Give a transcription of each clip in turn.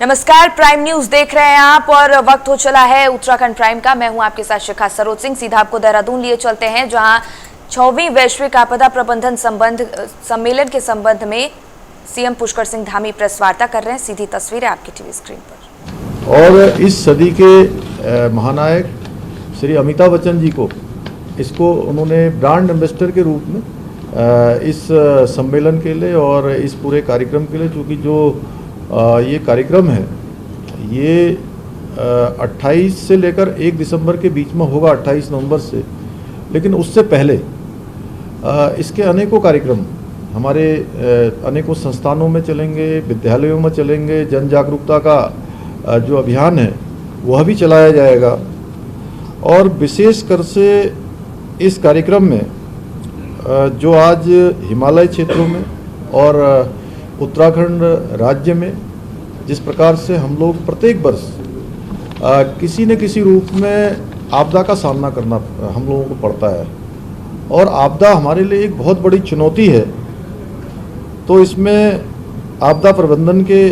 नमस्कार, prime news देख रहे हैं आप और वक्त हो चला है उत्तराखंड प्राइम का। मैं हूं आपके साथ शिखा सरोज सिंह। सीधा आपको देहरादून लिए चलते हैं, जहां 6वीं वैश्विक आपदा प्रबंधन सम्मेलन के संबंध में सीएम पुष्कर सिंह धामी प्रेस वार्ता कर रहे हैं। सीधी तस्वीरें आपकी टीवी स्क्रीन पर। और इस सदी के महानायक श्री अमिताभ बच्चन जी को उन्होंने ब्रांड एम्बेसडर के रूप में इस सम्मेलन के लिए और इस पूरे कार्यक्रम के लिए, चूँकि जो ये कार्यक्रम है ये 28 से लेकर 1 दिसंबर के बीच में होगा, 28 नवंबर से। लेकिन उससे पहले इसके अनेकों कार्यक्रम हमारे अनेकों संस्थानों में चलेंगे, विद्यालयों में चलेंगे। जन जागरूकता का जो अभियान है वह भी चलाया जाएगा। और विशेषकर से इस कार्यक्रम में जो आज हिमालय क्षेत्रों में और उत्तराखंड राज्य में जिस प्रकार से हम लोग प्रत्येक वर्ष किसी न किसी रूप में आपदा का सामना करना हम लोगों को पड़ता है, और आपदा हमारे लिए एक बहुत बड़ी चुनौती है। तो इसमें आपदा प्रबंधन के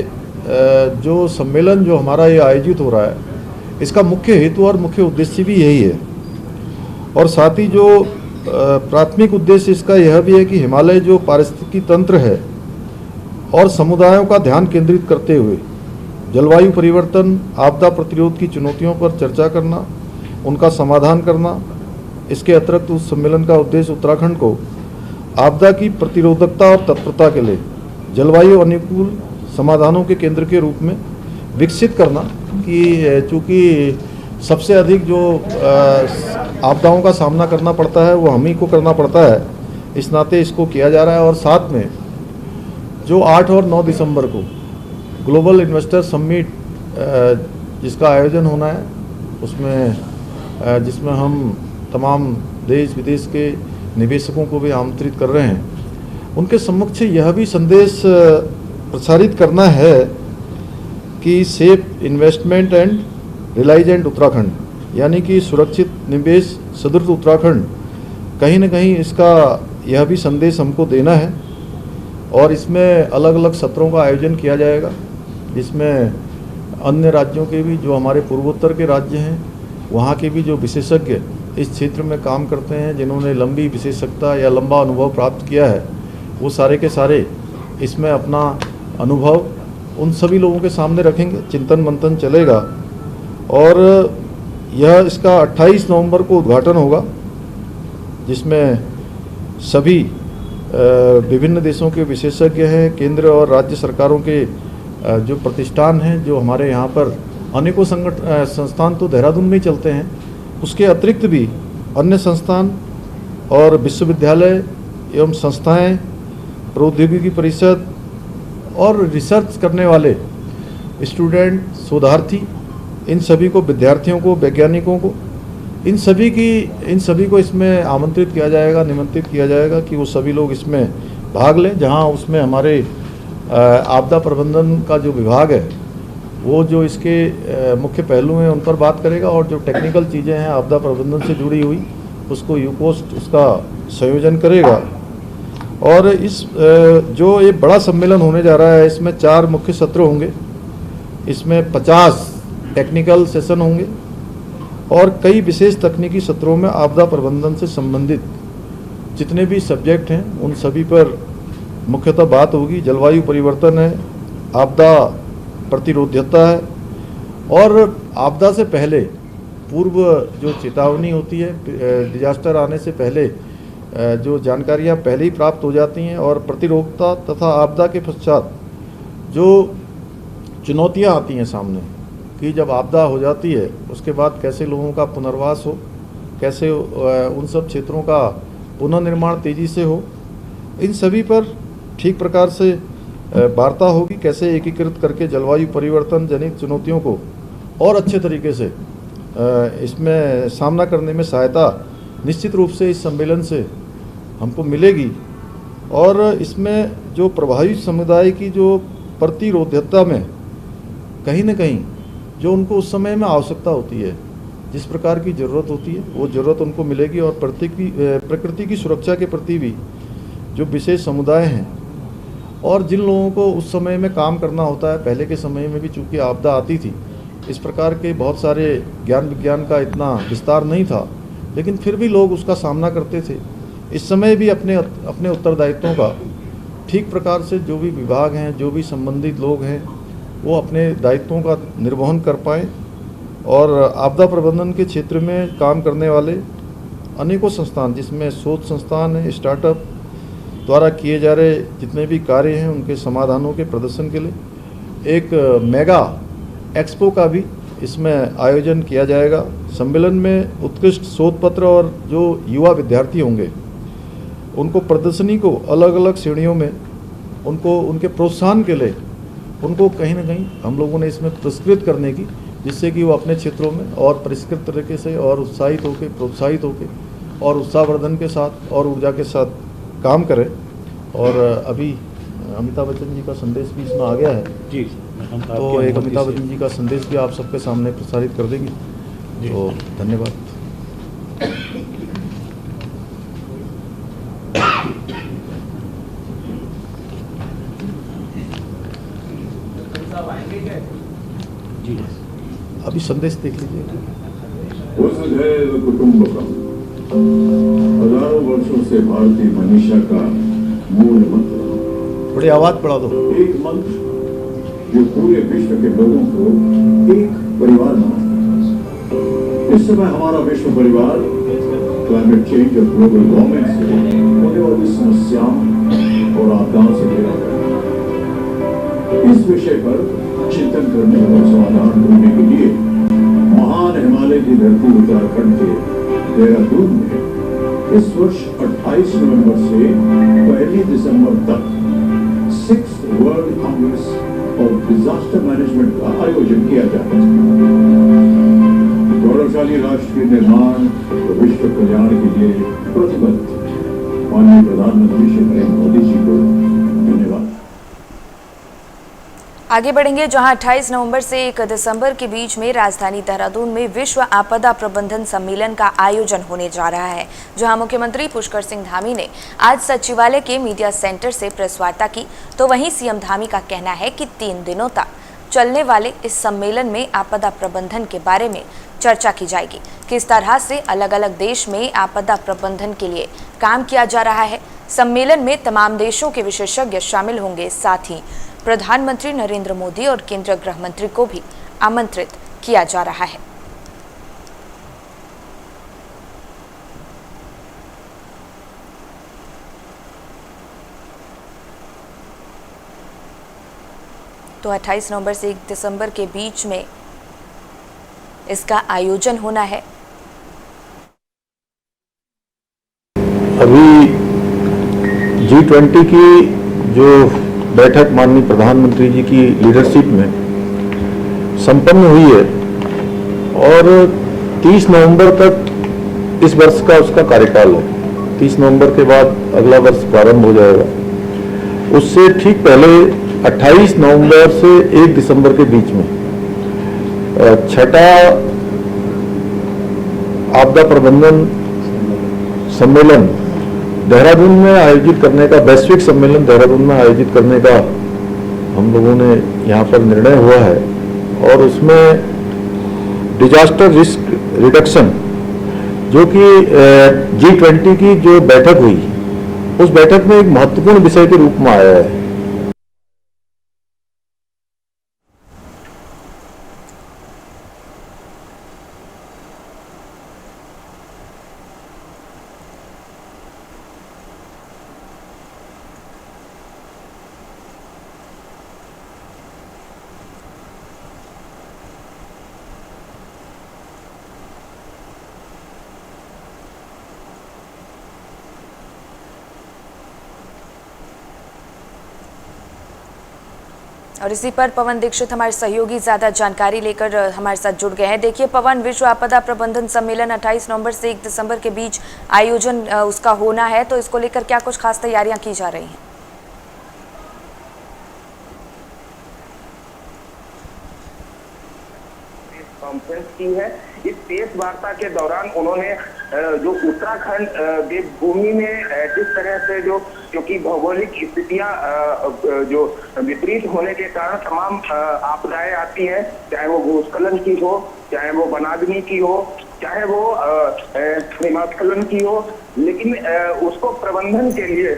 जो सम्मेलन जो हमारा ये आयोजित हो रहा है, इसका मुख्य हेतु और मुख्य उद्देश्य भी यही है। और साथ ही जो प्राथमिक उद्देश्य इसका यह भी है कि हिमालय जो पारिस्थितिकी तंत्र है और समुदायों का ध्यान केंद्रित करते हुए जलवायु परिवर्तन, आपदा प्रतिरोध की चुनौतियों पर चर्चा करना, उनका समाधान करना। इसके अतिरिक्त उस सम्मेलन का उद्देश्य उत्तराखंड को आपदा की प्रतिरोधकता और तत्परता के लिए जलवायु अनुकूल समाधानों के केंद्र के रूप में विकसित करना, कि चूँकि सबसे अधिक जो आपदाओं का सामना करना पड़ता है वो हम ही को करना पड़ता है, इस नाते इसको किया जा रहा है। और साथ में जो 8 और 9 दिसंबर को ग्लोबल इन्वेस्टर समिट जिसका आयोजन होना है, उसमें जिसमें हम तमाम देश विदेश के निवेशकों को भी आमंत्रित कर रहे हैं, उनके समक्ष यह भी संदेश प्रसारित करना है कि सेफ इन्वेस्टमेंट एंड रिलाइजेंट उत्तराखंड, यानी कि सुरक्षित निवेश सुदृढ़ उत्तराखंड, कहीं न कहीं इसका यह भी संदेश हमको देना है। और इसमें अलग अलग सत्रों का आयोजन किया जाएगा, जिसमें अन्य राज्यों के भी, जो हमारे पूर्वोत्तर के राज्य हैं, वहाँ के भी जो विशेषज्ञ इस क्षेत्र में काम करते हैं, जिन्होंने लंबी विशेषज्ञता या लंबा अनुभव प्राप्त किया है, वो सारे के सारे इसमें अपना अनुभव उन सभी लोगों के सामने रखेंगे। चिंतन मंथन चलेगा और यह इसका 28 नवंबर को उद्घाटन होगा, जिसमें सभी विभिन्न देशों के विशेषज्ञ हैं, केंद्र और राज्य सरकारों के जो प्रतिष्ठान हैं, जो हमारे यहाँ पर अनेकों संस्थान तो देहरादून में ही चलते हैं, उसके अतिरिक्त भी अन्य संस्थान और विश्वविद्यालय एवं संस्थाएं, प्रौद्योगिकी परिषद और रिसर्च करने वाले स्टूडेंट, शोधार्थी, इन सभी को, विद्यार्थियों को, वैज्ञानिकों को, इन सभी को इसमें आमंत्रित किया जाएगा, निमंत्रित किया जाएगा कि वो सभी लोग इसमें भाग लें। जहां उसमें हमारे आपदा प्रबंधन का जो विभाग है, वो जो इसके मुख्य पहलू हैं उन पर बात करेगा, और जो टेक्निकल चीज़ें हैं आपदा प्रबंधन से जुड़ी हुई, उसको यूकोस्ट उसका संयोजन करेगा। और इस जो ये बड़ा सम्मेलन होने जा रहा है, इसमें 4 मुख्य सत्र होंगे, इसमें 50 टेक्निकल सेशन होंगे और कई विशेष तकनीकी सत्रों में आपदा प्रबंधन से संबंधित जितने भी सब्जेक्ट हैं उन सभी पर मुख्यतः बात होगी। जलवायु परिवर्तन है, आपदा प्रतिरोधकता है, और आपदा से पहले पूर्व जो चेतावनी होती है, डिजास्टर आने से पहले जो जानकारियां पहले ही प्राप्त हो जाती हैं, और प्रतिरोधकता तथा आपदा के पश्चात जो चुनौतियां आती हैं सामने, कि जब आपदा हो जाती है उसके बाद कैसे लोगों का पुनर्वास हो, कैसे उन सब क्षेत्रों का पुनर्निर्माण तेज़ी से हो, इन सभी पर ठीक प्रकार से वार्ता होगी। कैसे एकीकृत करके जलवायु परिवर्तन जनित चुनौतियों को और अच्छे तरीके से इसमें सामना करने में सहायता निश्चित रूप से इस सम्मेलन से हमको मिलेगी। और इसमें जो प्रभावित समुदाय की जो प्रतिरोधकता में कहीं न कहीं जो उनको उस समय में आवश्यकता होती है, जिस प्रकार की ज़रूरत होती है, वो ज़रूरत उनको मिलेगी। और प्रकृति की सुरक्षा के प्रति भी जो विशेष समुदाय हैं और जिन लोगों को उस समय में काम करना होता है, पहले के समय में भी चूँकि आपदा आती थी, इस प्रकार के बहुत सारे ज्ञान विज्ञान का इतना विस्तार नहीं था, लेकिन फिर भी लोग उसका सामना करते थे। इस समय भी अपने उत्तरदायित्वों का ठीक प्रकार से जो भी विभाग हैं, जो भी संबंधित लोग हैं, वो अपने दायित्वों का निर्वहन कर पाएँ। और आपदा प्रबंधन के क्षेत्र में काम करने वाले अनेकों संस्थान, जिसमें शोध संस्थान है, स्टार्टअप द्वारा किए जा रहे जितने भी कार्य हैं, उनके समाधानों के प्रदर्शन के लिए एक मेगा एक्सपो का भी इसमें आयोजन किया जाएगा। सम्मेलन में उत्कृष्ट शोध पत्र और जो युवा विद्यार्थी होंगे, उनको प्रदर्शनी को अलग अलग श्रेणियों में उनको उनके प्रोत्साहन के लिए उनको कहीं ना कहीं हम लोगों ने इसमें पुरस्कृत करने की, जिससे कि वो अपने क्षेत्रों में और परिष्कृत तरीके से और उत्साहित होकर, प्रोत्साहित होकर और उत्साहवर्धन के साथ और ऊर्जा के साथ काम करें। और अभी अमिताभ बच्चन जी का संदेश भी इसमें आ गया है जी, तो एक अमिताभ बच्चन जी का संदेश भी आप सबके सामने प्रसारित कर देंगे। तो धन्यवाद। जी, अभी संदेश देख लीजिए। वसुधैव कुटुंबकम हजारों वर्षों से भारतीय मनीषा का मूल मंत्र, बड़ी आवाज बढ़ा दो। एक मंत्र जो पूरे विश्व के लोगों को एक परिवार बनाता है। इस समय हमारा विश्व परिवार क्लाइमेट चेंज और ग्लोबल वार्मिंग से होने वाली समस्याओं और आपदाओं से घिरा है। इस विषय पर चिंतन करने और समाधान ढूंढने के लिए महान हिमालय की धरती उत्तराखंड के देहरादून में इस वर्ष 28 नवंबर से 1 दिसंबर तक 6th world Congress of disaster management का आयोजन किया जाएगा। गौरवशाली राष्ट्र के निर्माण और विश्व कल्याण के लिए प्रतिबद्ध माननीय प्रधानमंत्री श्री नरेंद्र मोदी जी को धन्यवाद। आगे बढ़ेंगे, जहां 28 नवंबर से 1 दिसंबर के बीच में राजधानी देहरादून में विश्व आपदा प्रबंधन सम्मेलन का आयोजन होने जा रहा है। जहां मुख्यमंत्री पुष्कर सिंह धामी ने आज सचिवालय के मीडिया सेंटर से प्रेस वार्ता की, तो वहीं सीएम धामी का कहना है कि 3 दिनों तक चलने वाले इस सम्मेलन में आपदा प्रबंधन के बारे में चर्चा की जाएगी। किस तरह से अलग अलग देश में आपदा प्रबंधन के लिए काम किया जा रहा है। सम्मेलन में तमाम देशों के विशेषज्ञ शामिल होंगे। साथ ही प्रधानमंत्री नरेंद्र मोदी और केंद्रीय गृह मंत्री को भी आमंत्रित किया जा रहा है। तो 28 नवंबर से 1 दिसंबर के बीच में इसका आयोजन होना है। अभी G20 की जो बैठक माननीय प्रधानमंत्री जी की लीडरशिप में संपन्न हुई है और 30 नवंबर तक इस वर्ष का उसका कार्यकाल है। 30 नवंबर के बाद अगला वर्ष प्रारंभ हो जाएगा। उससे ठीक पहले 28 नवंबर से 1 दिसंबर के बीच में छठा आपदा प्रबंधन सम्मेलन देहरादून में आयोजित करने का, वैश्विक सम्मेलन देहरादून में आयोजित करने का हम लोगों ने यहाँ पर निर्णय हुआ है। और उसमें डिजास्टर रिस्क रिडक्शन, जो कि G20 की जो बैठक हुई, उस बैठक में एक महत्वपूर्ण विषय के रूप में आया है। और इसी पर पवन दीक्षित हमारे सहयोगी ज्यादा जानकारी लेकर हमारे साथ जुड़ गए हैं। देखिए पवन, विश्व आपदा प्रबंधन सम्मेलन 28 नवंबर से 1 दिसंबर के बीच आयोजन उसका होना है, तो इसको लेकर क्या कुछ खास तैयारियां की जा रही हैं? कॉन्फ्रेंस की है। इस प्रेस वार्ता के दौरान उन्होंने जो उत्तराखंड देवभूमि में जिस तरह से जो क्योंकि भौगोलिक स्थितियां जो विपरीत होने के कारण तमाम आपदाएं आती हैं, चाहे वो भूस्खलन की हो, चाहे वो वनाग्नि की हो, चाहे वो हिमस्खलन की हो, लेकिन उसको प्रबंधन के लिए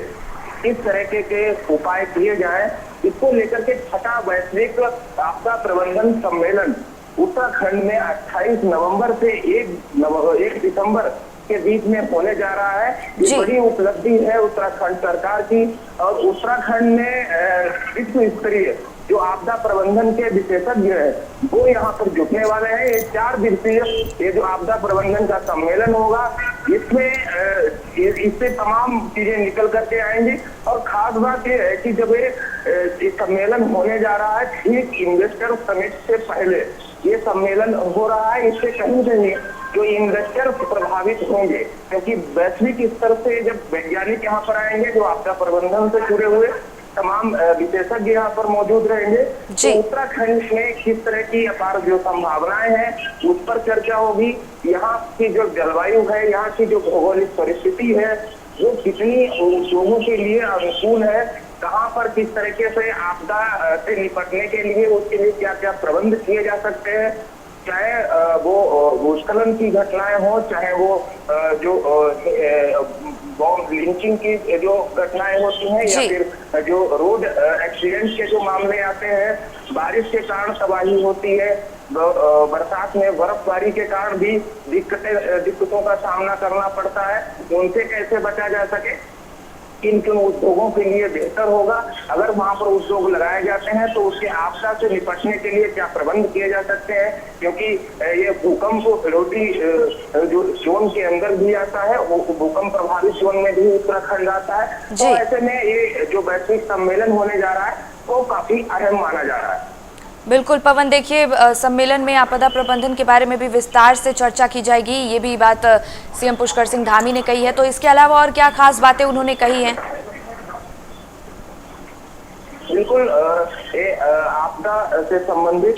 इस तरह के उपाय किए जाएं। इसको लेकर के 6वां वैश्विक आपदा प्रबंधन सम्मेलन उत्तराखंड में 28 नवंबर से 1 दिसंबर के बीच में होने जा रहा है। ये बड़ी उपलब्धि है उत्तराखंड सरकार की, और उत्तराखंड में विश्व स्तरीय जो आपदा प्रबंधन के विशेषज्ञ हैं वो यहाँ पर जुटने वाले हैं। ये 4 दिवसीय ये जो आपदा प्रबंधन का सम्मेलन होगा, इसमें इससे तमाम चीजें निकल करके आएंगी। और खास बात ये है कि जब ये सम्मेलन होने जा रहा है, ठीक इन्वेस्टर समिट से पहले ये सम्मेलन हो रहा है। इससे कहीं नहीं जो इन्वेस्टर प्रभावित होंगे, क्योंकि वैश्विक स्तर से जब वैज्ञानिक यहाँ पर आएंगे जो आपदा प्रबंधन से जुड़े हुए तमाम विशेषज्ञ यहाँ पर मौजूद रहेंगे, तो उत्तराखंड में किस तरह की अपार जो संभावनाएं हैं उस पर चर्चा होगी। यहाँ की जो जलवायु है, यहाँ की जो भौगोलिक परिस्थिति है, वो कितनी लोगों के लिए अनुकूल है, कहाँ पर किस तरीके से आपदा से निपटने के लिए उसके लिए क्या क्या प्रबंध किए जा सकते हैं, चाहे वो भूस्खलन की घटनाएं हो, चाहे वो जो बॉम्ब लिंचिंग की जो घटनाएं होती हैं, या फिर जो रोड एक्सीडेंट के जो मामले आते हैं, बारिश के कारण तबाही होती है, बरसात में बर्फबारी के कारण भी दिक्कतों का सामना करना पड़ता है, उनसे कैसे बचा जा सके, किन किन उद्योगों के लिए बेहतर होगा, अगर वहां पर उद्योग लगाए जाते हैं तो उसके आपदा से निपटने के लिए क्या प्रबंध किए जा सकते हैं, क्योंकि ये भूकंप विरोधी जो जोन के अंदर भी आता है, वो भूकंप प्रभावित जोन में भी उत्तराखंड आता है। तो ऐसे में ये जो वैश्विक सम्मेलन होने जा रहा है वो काफी अहम माना जा रहा है। बिल्कुल पवन, देखिए सम्मेलन में आपदा प्रबंधन के बारे में भी विस्तार से चर्चा की जाएगी, ये भी बात सीएम पुष्कर सिंह धामी ने कही है। तो इसके अलावा और क्या खास बातें उन्होंने कही हैं? बिल्कुल, आपदा से संबंधित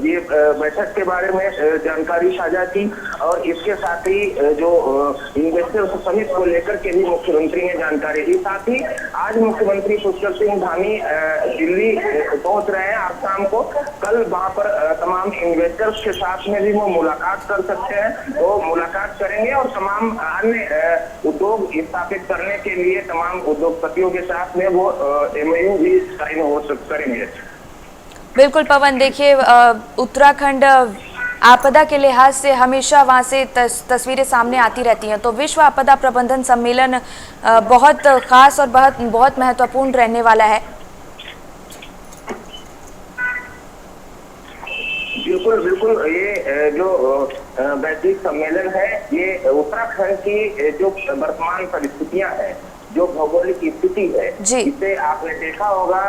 ये बैठक के बारे में जानकारी साझा की, और इसके साथ ही जो इन्वेस्टर समिट को लेकर के भी मुख्यमंत्री ने जानकारी दी। साथ ही आज मुख्यमंत्री पुष्कर सिंह धामी दिल्ली पहुंच रहे हैं आज शाम को। कल वहां पर तमाम इन्वेस्टर्स के साथ में भी वो मुलाकात कर सकते हैं, वो मुलाकात करेंगे और तमाम अन्य उद्योग स्थापित करने के लिए तमाम उद्योगपतियों के साथ में वो MOU भी साइन हो करेंगे। बिल्कुल पवन, देखिए उत्तराखंड आपदा के लिहाज से हमेशा वहाँ से तस्वीरें सामने आती रहती हैं, तो विश्व आपदा प्रबंधन सम्मेलन बहुत खास और बहुत महत्वपूर्ण रहने वाला है। बिल्कुल बिल्कुल, ये जो वैश्विक सम्मेलन है, ये उत्तराखंड की जो वर्तमान परिस्थितियां हैं, जो भौगोलिक स्थिति है, जिसे आपने देखा होगा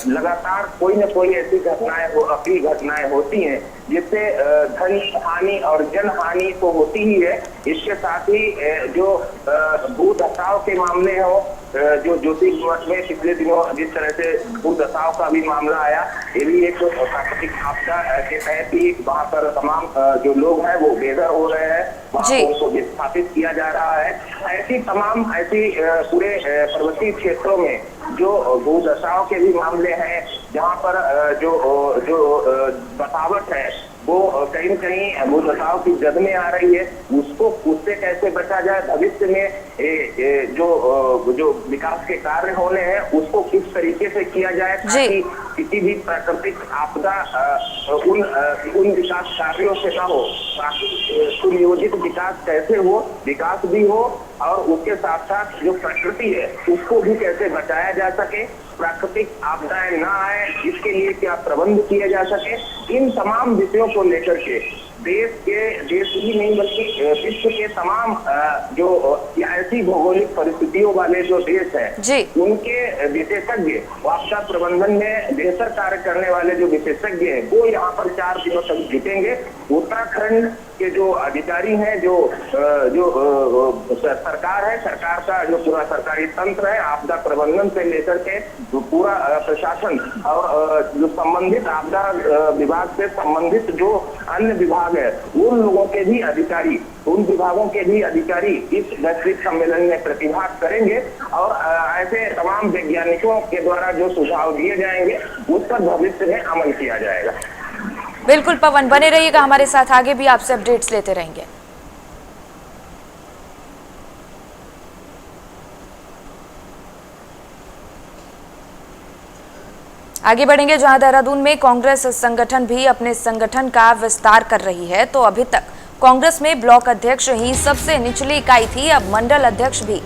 लगातार कोई न कोई ऐसी घटनाएं होती हैं जिससे धन हानि और जन हानि तो होती ही है। इसके साथ ही जो भू धसाव के मामले हो, जो ज्योतिर्मठ में पिछले दिनों जिस तरह से भू धसाव का भी मामला आया, ये भी एक प्राकृतिक आपदा के तहत ही वहाँ पर तमाम जो लोग हैं वो बेघर हो रहे हैं, वहाँ उनको विस्थापित किया जा रहा है। ऐसी तमाम पूरे पर्वतीय क्षेत्रों में जो भू धसाव के भी मामले हैं, जहाँ पर जो बसावट है वो कहीं न कहीं भू धसाव की जद में आ रही है, उससे कैसे बचा जाए, भविष्य में जो विकास के कार्य होने हैं उसको किस तरीके से किया जाए ताकि किसी भी प्राकृतिक आपदा उन विकास कार्यों से ना हो, सुनियोजित विकास कैसे हो, विकास भी हो और उसके साथ साथ जो प्रकृति है उसको भी कैसे बचाया जा सके, प्राकृतिक आपदाएं ना आए, इसके लिए क्या प्रबंध किए जा सके। इन तमाम विषयों को लेकर के देश ही नहीं बल्कि विश्व के तमाम जो ऐसी भौगोलिक परिस्थितियों वाले जो देश हैं उनके विशेषज्ञ, आपदा प्रबंधन में बेहतर कार्य करने वाले जो विशेषज्ञ हैं वो यहाँ पर 4 दिनों तक जुटेंगे। उत्तराखंड के जो अधिकारी हैं, जो सरकार है, सरकार का जो पूरा सरकारी तंत्र है, आपदा प्रबंधन से लेकर के पूरा प्रशासन और जो संबंधित आपदा विभाग से संबंधित जो अन्य विभाग विभाग है उन लोगों के भी अधिकारी, उन विभागों के भी अधिकारी इस वैश्विक सम्मेलन में प्रतिभाग करेंगे और ऐसे तमाम वैज्ञानिकों के द्वारा जो सुझाव दिए जाएंगे उस पर भविष्य में अमल किया जाएगा। बिल्कुल पवन, बने रहिएगा हमारे साथ, आगे भी आपसे अपडेट्स लेते रहेंगे। आगे बढ़ेंगे जहां देहरादून में कांग्रेस संगठन भी अपने संगठन का विस्तार कर रही है। तो अभी तक कांग्रेस में ब्लॉक अध्यक्ष ही सबसे निचली इकाई थी, अब मंडल अध्यक्ष भी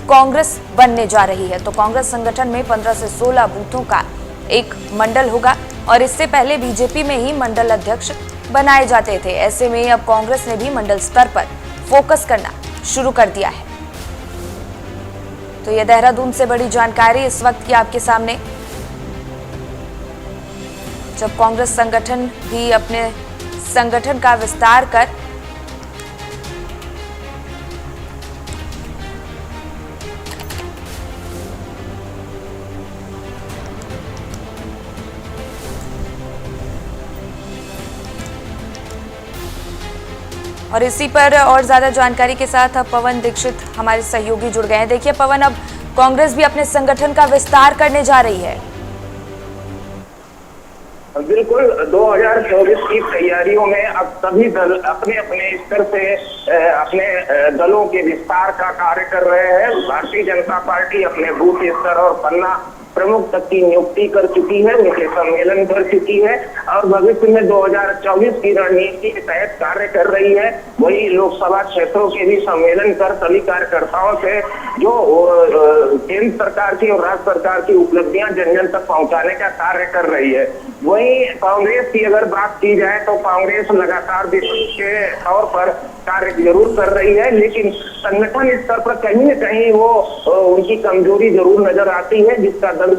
कांग्रेस बनने जा रही है। तो कांग्रेस संगठन में 15 से 16 बूथों का एक मंडल होगा और इससे पहले बीजेपी में ही मंडल अध्यक्ष बनाए जाते थे। ऐसे में अब कांग्रेस ने भी मंडल स्तर पर फोकस करना शुरू कर दिया है। तो यह देहरादून से बड़ी जानकारी इस वक्त की आपके सामने, जब कांग्रेस संगठन भी अपने संगठन का विस्तार कर और इसी पर और ज्यादा जानकारी के साथ अब पवन दीक्षित हमारे सहयोगी जुड़ गए हैं। देखिए पवन, अब कांग्रेस भी अपने संगठन का विस्तार करने जा रही है। बिल्कुल, 2024 की तैयारियों में अब सभी दल अपने अपने स्तर से अपने दलों के विस्तार का कार्य कर रहे हैं। भारतीय जनता पार्टी अपने बूथ स्तर और पन्ना प्रमुख तक की नियुक्ति कर चुकी है, उनके सम्मेलन कर चुकी है और भविष्य में 2024 की रणनीति के तहत कार्य कर रही है। वही लोकसभा क्षेत्रों के भी सम्मेलन कर सभी कार्यकर्ताओं से जो केंद्र सरकार की और राज्य सरकार की उपलब्धियां जन जन तक पहुंचाने का कार्य कर रही है। वहीं कांग्रेस की अगर बात की जाए तो कांग्रेस लगातार विपक्ष के तौर पर कार्य जरूर कर रही है, लेकिन संगठन स्तर पर कहीं न कहीं वो उनकी कमजोरी जरूर नजर आती है, जिसका दर्द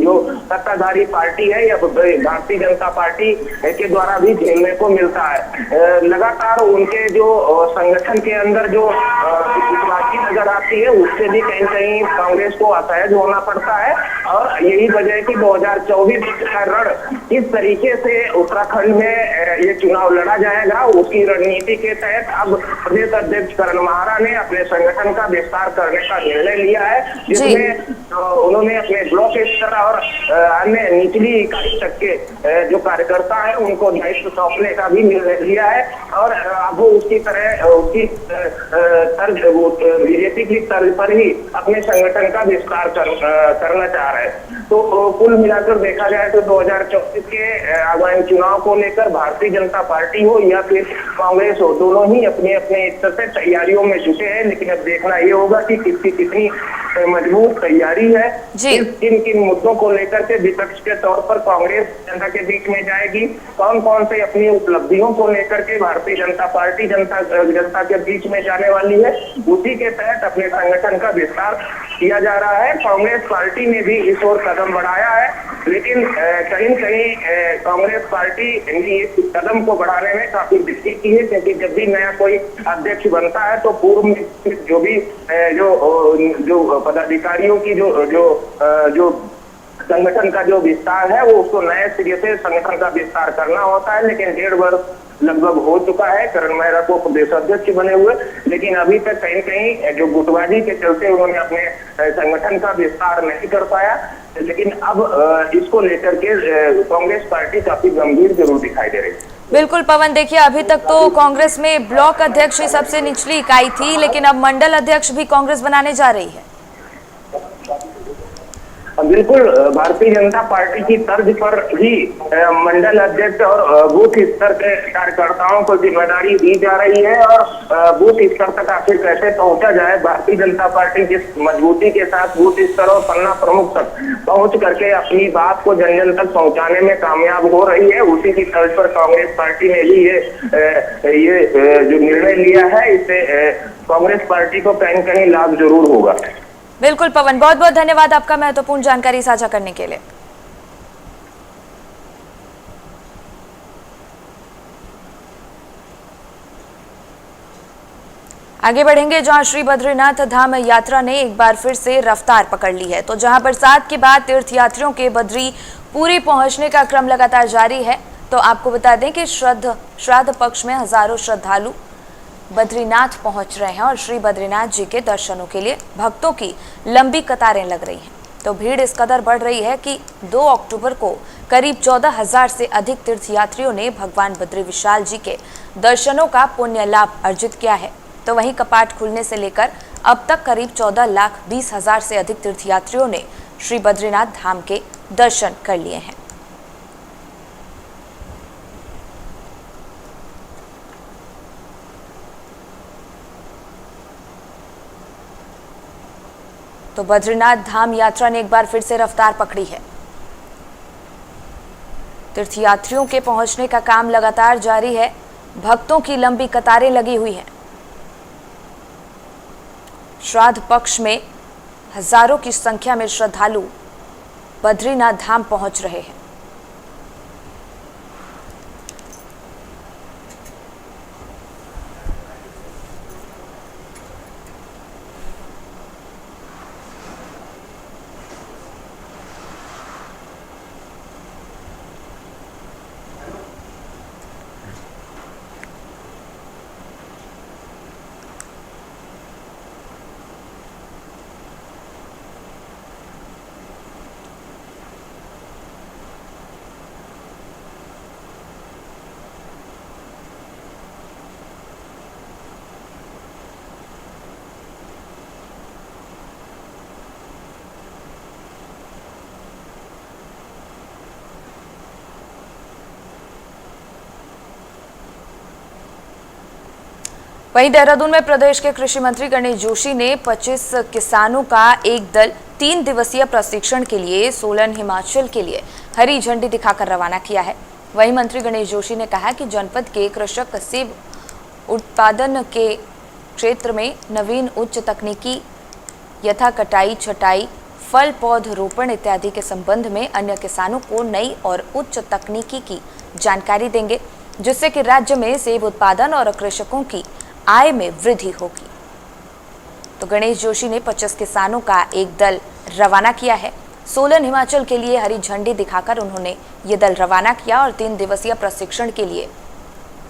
जो सत्ताधारी पार्टी है या भारतीय जनता पार्टी के द्वारा भी झेलने को मिलता है। लगातार उनके जो संगठन के अंदर जो बाकी नजर आती है उससे भी कहीं कहीं कांग्रेस को असहज होना पड़ता है और यही वजह है कि 2024 का रण किस तरीके से उत्तराखंड में ये चुनाव लड़ा जाएगा, उसकी रणनीति के तहत अब प्रदेश अध्यक्ष करण माहरा ने अपने संगठन का विस्तार करने का निर्णय लिया है, जिसमें उन्होंने अपने ब्लॉक स्तर और अन्य निचली इकाई तक के जो कार्यकर्ता है उनको दायित्व सौंपने का भी निर्णय लिया है और अब वो उसकी तरह उसकी तर्ज बीजेपी की तर्ज पर ही अपने संगठन का विस्तार करना चाह रहे हैं। तो कुल मिलाकर देखा जाए तो 2024 के आगामी चुनाव को लेकर भारतीय जनता पार्टी हो या फिर कांग्रेस हो, दोनों ही अपने अपने स्तर से तैयारियों में जुटे हैं। लेकिन अब देखना ये होगा कि किसकी कितनी मजबूत तैयारी है, किन किन मुद्दों को लेकर के विपक्ष के तौर पर कांग्रेस जनता के बीच में जाएगी, कौन कौन से अपनी उपलब्धियों को लेकर के भारतीय जनता पार्टी जनता के बीच में जाने वाली है, उसी के तहत अपने संगठन का विस्तार किया जा रहा है। कांग्रेस पार्टी ने भी इस ओर कदम बढ़ाया है, लेकिन कहीं कहीं कांग्रेस पार्टी ने इस कदम को बढ़ाने में काफी दिक्कत की है, क्योंकि जब भी नया कोई अध्यक्ष बनता है तो पूर्व में जो भी जो पदाधिकारियों की जो संगठन का जो विस्तार है वो उसको नए सिरे से संगठन का विस्तार करना होता है। लेकिन 1.5 वर्ष लगभग हो चुका है करण मेहरा को प्रदेश अध्यक्ष बने हुए, लेकिन अभी तक कहीं कहीं जो गुटबाजी के चलते उन्होंने अपने संगठन का विस्तार नहीं कर पाया। लेकिन अब इसको लेकर के कांग्रेस पार्टी काफी गंभीर जरूर दिखाई दे रही है। बिल्कुल पवन, देखिए अभी तक तो कांग्रेस में ब्लॉक अध्यक्ष ही सबसे निचली इकाई थी, लेकिन अब मंडल अध्यक्ष भी कांग्रेस बनाने जा रही है। बिल्कुल, भारतीय जनता पार्टी की तर्ज पर ही मंडल अध्यक्ष और बूथ स्तर के कार्यकर्ताओं को जिम्मेदारी दी जा रही है और बूथ स्तर तक आखिर कैसे पहुंचा जाए। भारतीय जनता पार्टी जिस मजबूती के साथ बूथ स्तर और पन्ना प्रमुख तक पहुंच करके अपनी बात को जन जन तक पहुंचाने में कामयाब हो रही है, उसी की तर्ज पर कांग्रेस पार्टी ने भी ये जो निर्णय लिया है, इससे कांग्रेस पार्टी को कहीं कहीं लाभ जरूर होगा। बिल्कुल पवन, बहुत बहुत धन्यवाद आपका महत्वपूर्ण जानकारी साझा करने के लिए। आगे बढ़ेंगे जहां श्री बद्रीनाथ धाम यात्रा ने एक बार फिर से रफ्तार पकड़ ली है। तो जहां बरसात के बाद तीर्थयात्रियों के बद्री पूरी पहुंचने का क्रम लगातार जारी है। तो आपको बता दें कि श्राद्ध पक्ष में हजारों श्रद्धालु बद्रीनाथ पहुंच रहे हैं और श्री बद्रीनाथ जी के दर्शनों के लिए भक्तों की लंबी कतारें लग रही हैं। तो भीड़ इस कदर बढ़ रही है कि 2 अक्टूबर को करीब 14,000 से अधिक तीर्थयात्रियों ने भगवान बद्री विशाल जी के दर्शनों का पुण्य लाभ अर्जित किया है। तो वहीं कपाट खुलने से लेकर अब तक करीब 14,20,000 से अधिक तीर्थयात्रियों ने श्री बद्रीनाथ धाम के दर्शन कर लिए हैं। तो बद्रीनाथ धाम यात्रा ने एक बार फिर से रफ्तार पकड़ी है। तीर्थयात्रियों के पहुंचने का काम लगातार जारी है। भक्तों की लंबी कतारें लगी हुई हैं। श्राद्ध पक्ष में हजारों की संख्या में श्रद्धालु बद्रीनाथ धाम पहुंच रहे हैं। वहीं देहरादून में प्रदेश के कृषि मंत्री गणेश जोशी ने 25 किसानों का एक दल 3 दिवसीय प्रशिक्षण के लिए सोलन हिमाचल के लिए हरी झंडी दिखाकर रवाना किया है। वहीं मंत्री गणेश जोशी ने कहा कि जनपद के कृषक सेब उत्पादन के क्षेत्र में नवीन उच्च तकनीकी यथा कटाई, छटाई, फल पौध रोपण इत्यादि के संबंध में अन्य किसानों को नई और उच्च तकनीकी की जानकारी देंगे, जिससे कि राज्य में सेब उत्पादन और कृषकों की आय में वृद्धि होगी। तो गणेश जोशी ने 25 किसानों का एक दल रवाना किया है। सोलन हिमाचल के लिए हरी झंडी दिखाकर उन्होंने ये दल रवाना किया और 3 दिवसीय प्रशिक्षण के लिए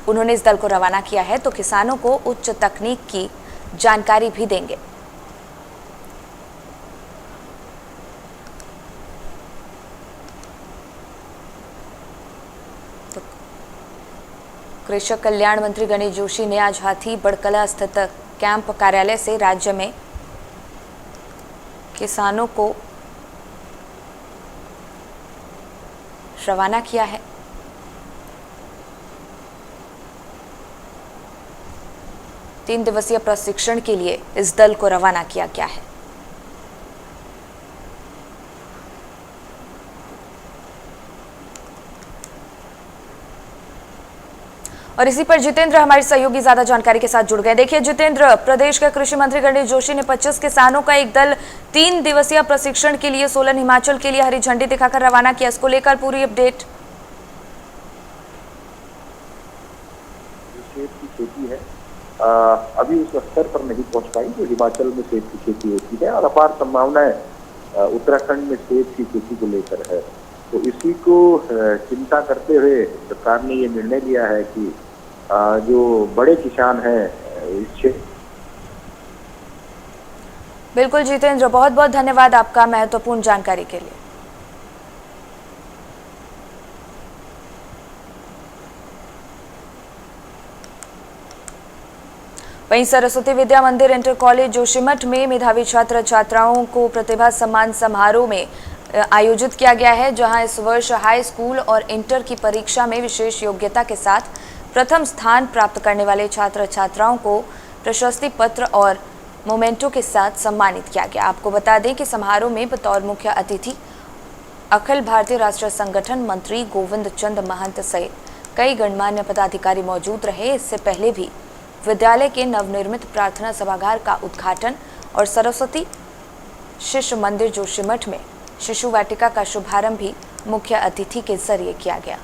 उन्होंने इस दल को रवाना किया है। तो किसानों को उच्च तकनीक की जानकारी भी देंगे। कृषक कल्याण मंत्री गणेश जोशी ने आज हाथी बड़कला स्थित कैंप कार्यालय से राज्य में किसानों को रवाना किया है। तीन दिवसीय प्रशिक्षण के लिए इस दल को रवाना किया गया है। और इसी पर जितेंद्र हमारे सहयोगी ज्यादा जानकारी के साथ जुड़ गए। देखिए जितेंद्र, प्रदेश के कृषि मंत्री गणेश जोशी ने 25 किसानों का एक दल 3 दिवसीय प्रशिक्षण के लिए सोलन हिमाचल के लिए हरी झंडी दिखाकर रवाना किया। इसको लेकर पूरी अपडेट। सेब की खेती है अभी उस स्तर पर नहीं पहुंच पाई जो हिमाचल में सेब की खेती होती है, और अपार संभावनाएं उत्तराखंड में सेब की खेती को लेकर है। तो इसी को चिंता करते हुए सरकार ने ये निर्णय लिया है कि जो बड़े किसान हैं इस क्षेत्र। बिल्कुल जितेंद्र, बहुत बहुत धन्यवाद आपका महत्वपूर्ण जानकारी के लिए। वहीं सरस्वती विद्या मंदिर इंटर कॉलेज जोशीमठ में मेधावी छात्र छात्राओं को प्रतिभा सम्मान समारोह में आयोजित किया गया है, जहां इस वर्ष हाई स्कूल और इंटर की परीक्षा में विशेष योग्यता के साथ प्रथम स्थान प्राप्त करने वाले छात्र छात्राओं को प्रशस्ति पत्र और मोमेंटो के साथ सम्मानित किया गया। आपको बता दें कि समारोह में बतौर मुख्य अतिथि अखिल भारतीय राष्ट्रीय संगठन मंत्री गोविंद चंद महंत सहित कई गणमान्य पदाधिकारी मौजूद रहे। इससे पहले भी विद्यालय के नवनिर्मित प्रार्थना सभागार का उद्घाटन और सरस्वती शिशु मंदिर जोशीमठ में शिशु वाटिका का शुभारंभ भी मुख्य अतिथि के जरिए किया गया।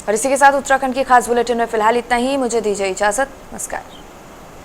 और इसी के साथ उत्तराखंड की खास बुलेटिन में फिलहाल इतना ही। मुझे दीजिए इजाजत। नमस्कार।